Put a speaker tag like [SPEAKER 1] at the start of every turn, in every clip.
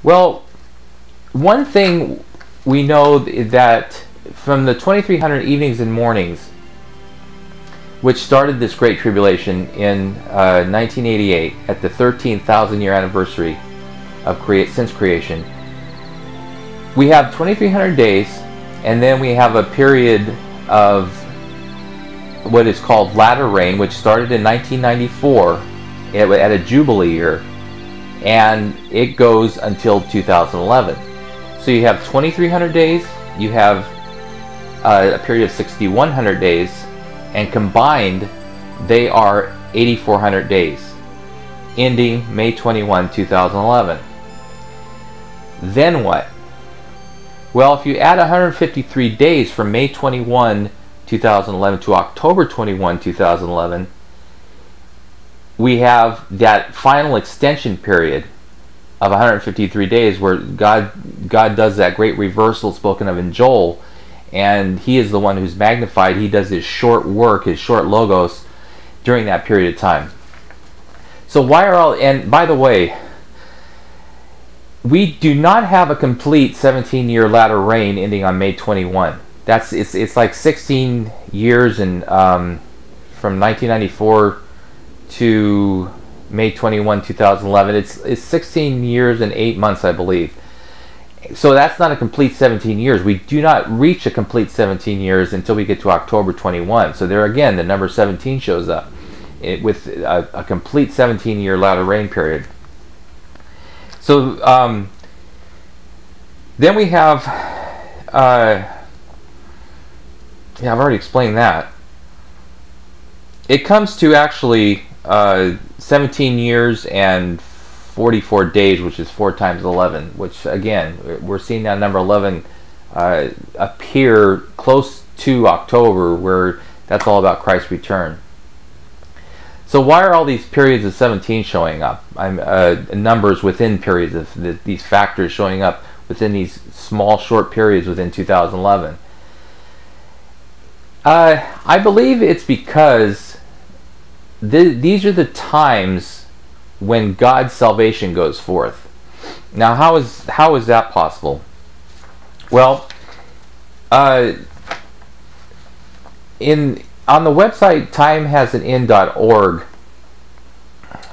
[SPEAKER 1] Well, one thing we know that from the 2300 evenings and mornings, which started this Great Tribulation in 1988 at the 13,000 year anniversary of since creation, we have 2300 days, and then we have a period of what is called latter rain, which started in 1994 at a Jubilee year, and it goes until 2011. So you have 2300 days, you have a period of 6100 days, and combined they are 8400 days, ending May 21, 2011. Then what? Well, if you add 153 days from May 21, 2011 to October 21, 2011, we have that final extension period of 153 days where God does that great reversal spoken of in Joel, and He is the one who's magnified. He does His short work, His short logos, during that period of time. So why are all, and by the way, we do not have a complete 17-year latter rain ending on May 21. It's like 16 years, and from 1994 to May 21, 2011, it's 16 years and 8 months, I believe. So that's not a complete 17 years. We do not reach a complete 17 years until we get to October 21. So there again, the number 17 shows up with a complete 17-year latter rain period. So then we have, yeah, I've already explained that. It comes to actually 17 years and 44 days, which is 4 times 11, which again, we're seeing that number 11 appear close to October, where that's all about Christ's return. So why are all these periods of 17 showing up? Numbers within periods of these factors showing up within these small short periods within 2011? I believe it's because these are the times when God's salvation goes forth. Now, how is that possible? Well, on the website timehasanend.org,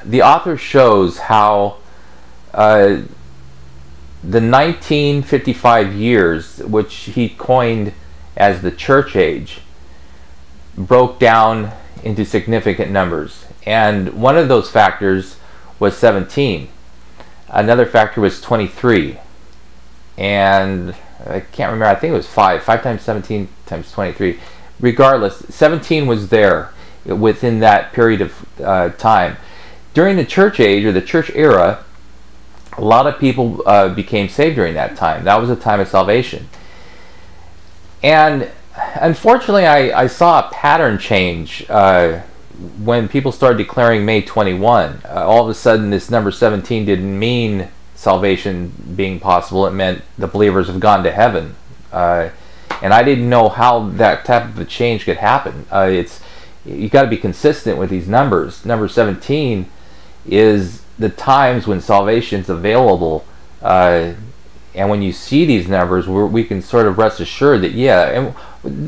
[SPEAKER 1] the author shows how the 1955 years, which he coined as the church age, broke down into significant numbers. And one of those factors was 17. Another factor was 23. And I can't remember, I think it was 5. 5 times 17 times 23. Regardless, 17 was there within that period of time. During the church age, or the church era, a lot of people became saved during that time. That was a time of salvation. And unfortunately, I saw a pattern change when people started declaring May 21. All of a sudden, this number 17 didn't mean salvation being possible. It meant the believers have gone to heaven. And I didn't know how that type of a change could happen. You got to be consistent with these numbers. Number 17 is the times when salvation is available. And when you see these numbers, we can sort of rest assured that, yeah, and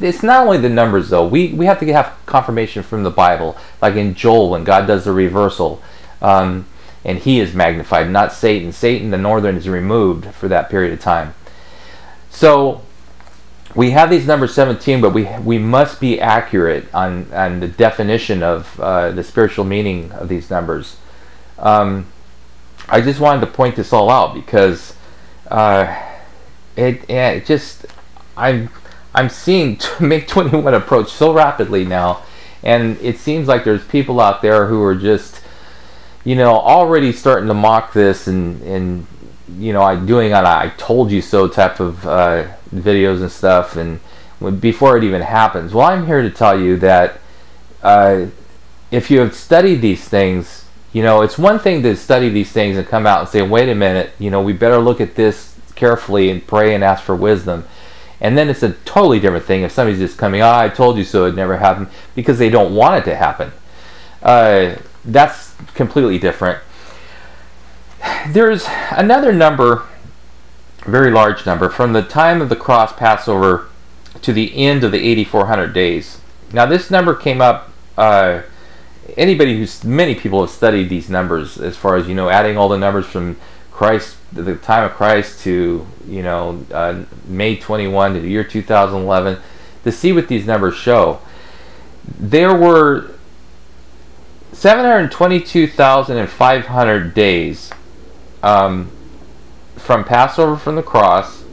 [SPEAKER 1] it's not only the numbers though. We have to have confirmation from the Bible, like in Joel when God does the reversal, and He is magnified, not Satan. Satan, the northern, is removed for that period of time. So we have these numbers 17, but we must be accurate on the definition of the spiritual meaning of these numbers. I just wanted to point this all out because I'm seeing May 21 approach so rapidly now, and it seems like there's people out there who are just, already starting to mock this and doing an "I told you so" type of videos and stuff, and before it even happens. Well, I'm here to tell you that if you have studied these things, it's one thing to study these things and come out and say, wait a minute, we better look at this carefully and pray and ask for wisdom. And then it's a totally different thing if somebody's just coming, I told you so, it never happened, because they don't want it to happen. That's completely different. There's another number, a very large number, from the time of the cross Passover to the end of the 8,400 days. Now this number came up, many people have studied these numbers as far as, adding all the numbers from Christ, the time of Christ to, May 21 to the year 2011, to see what these numbers show. There were 722,500 days from Passover from the cross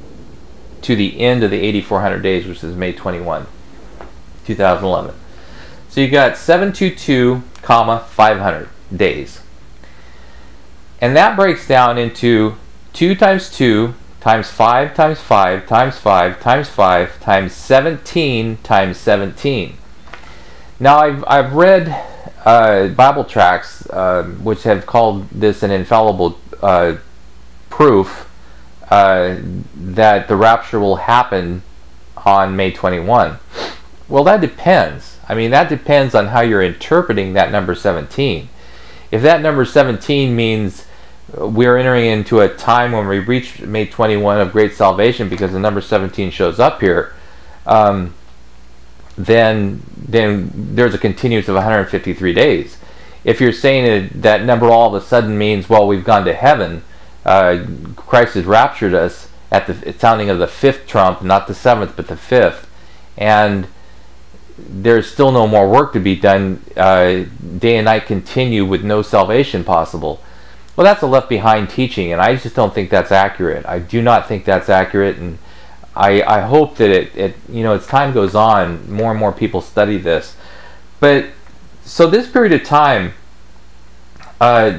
[SPEAKER 1] to the end of the 8,400 days, which is May 21, 2011. So you got 722,500 days. And that breaks down into 2 times 2 times 5 times 5 times 5 times 5 times 17 times 17. Now I've read Bible tracts which have called this an infallible proof that the rapture will happen on May 21. Well, that depends. I mean, that depends on how you're interpreting that number 17. If that number 17 means we're entering into a time when we reach May 21 of great salvation because the number 17 shows up here, then there's a continuance of 153 days. If you're saying that number all of a sudden means, well, we've gone to heaven, Christ has raptured us at the sounding of the 5th trump, not the 7th, but the 5th, and there's still no more work to be done, day and night continue with no salvation possible. Well, that's a left behind teaching, and I just don't think that's accurate. I do not think that's accurate, and I hope that as time goes on, more and more people study this. But so this period of time,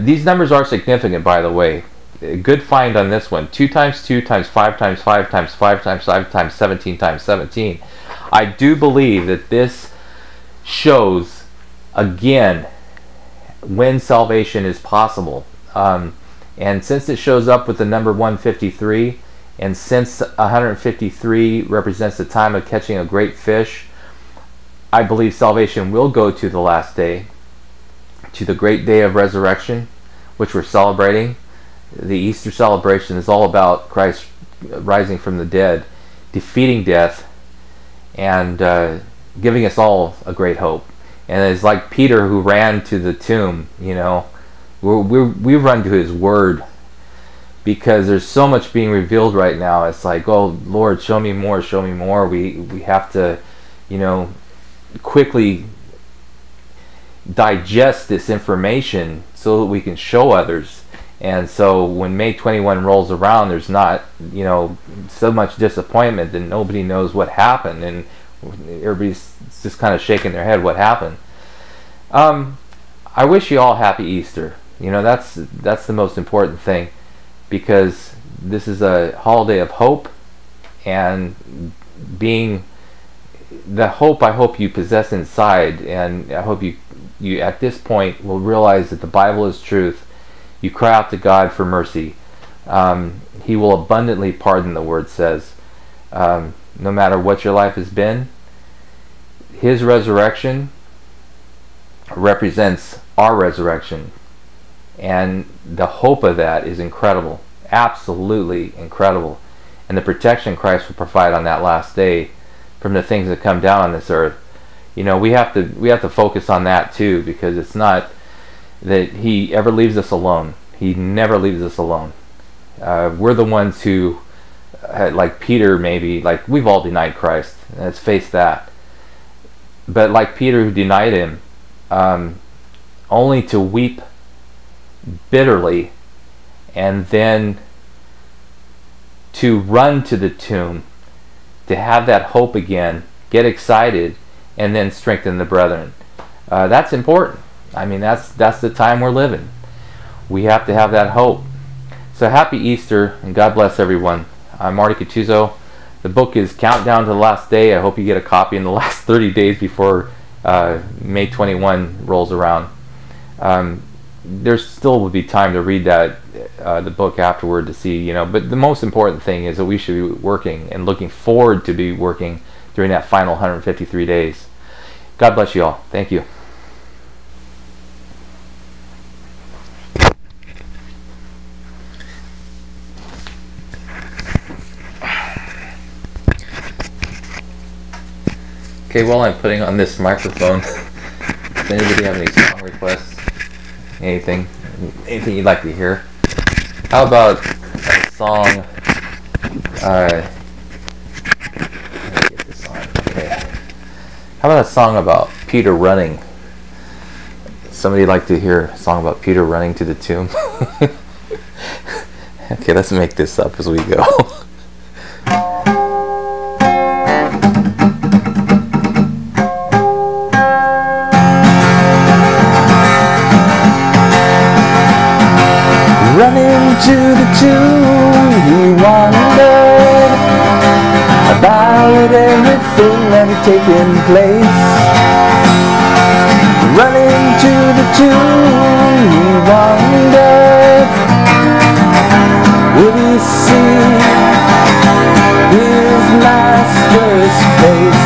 [SPEAKER 1] these numbers are significant, by the way. A good find on this one: 2 times 2 times 5 times 5 times 5 times 5 times 17 times 17. I do believe that this shows again when salvation is possible. And since it shows up with the number 153, and since 153 represents the time of catching a great fish, I believe salvation will go to the last day, to the great day of resurrection, which we're celebrating. The Easter celebration is all about Christ rising from the dead, defeating death, and giving us all a great hope. And it's like Peter who ran to the tomb, we run to his word, because there's so much being revealed right now. It's like, oh Lord, show me more, show me more. We have to, quickly digest this information so that we can show others. And so when May 21 rolls around, there's not, so much disappointment that nobody knows what happened, and everybody's just kind of shaking their head what happened. I wish you all happy Easter. That's the most important thing, because this is a holiday of hope, and being the hope I hope you possess inside, and I hope you at this point will realize that the Bible is truth. You cry out to God for mercy. He will abundantly pardon, the word says. No matter what your life has been, His resurrection represents our resurrection. And the hope of that is incredible. Absolutely incredible. And the protection Christ will provide on that last day from the things that come down on this earth. We have to focus on that too, because it's not that He ever leaves us alone. He never leaves us alone. We're the ones who, like Peter, maybe, like we've all denied Christ. Let's face that. But like Peter, who denied Him, only to weep bitterly, and then to run to the tomb, to have that hope again, get excited, and then strengthen the brethren. That's important. I mean, that's the time we're living. We have to have that hope. So happy Easter, and God bless everyone. I'm Marty Catuzzo. The book is Countdown to the Last Day. I hope you get a copy in the last 30 days before May 21 rolls around. There still will be time to read that the book afterward to see, but the most important thing is that we should be working and looking forward to be working during that final 153 days. God bless you all. Thank you. Okay, while I'm putting on this microphone, does anybody have any song requests? Anything you'd like to hear? How about a song? Let me get this on. Okay. How about a song about Peter running? Somebody like to hear a song about Peter running to the tomb? Okay, let's make this up as we go. Running to the tomb, he wondered about everything that had taken place. Running to the tomb, he wondered, would he see his master's face?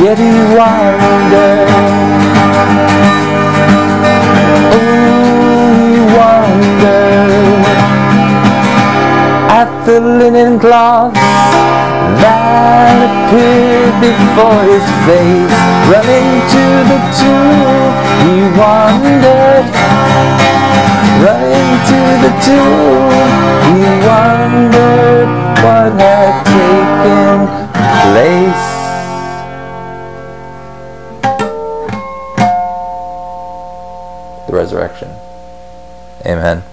[SPEAKER 1] Yet he wondered, at the linen cloth that appeared before his face. Running to the tomb, he wondered. Running to the tomb, he wondered what had taken place. The resurrection. Amen.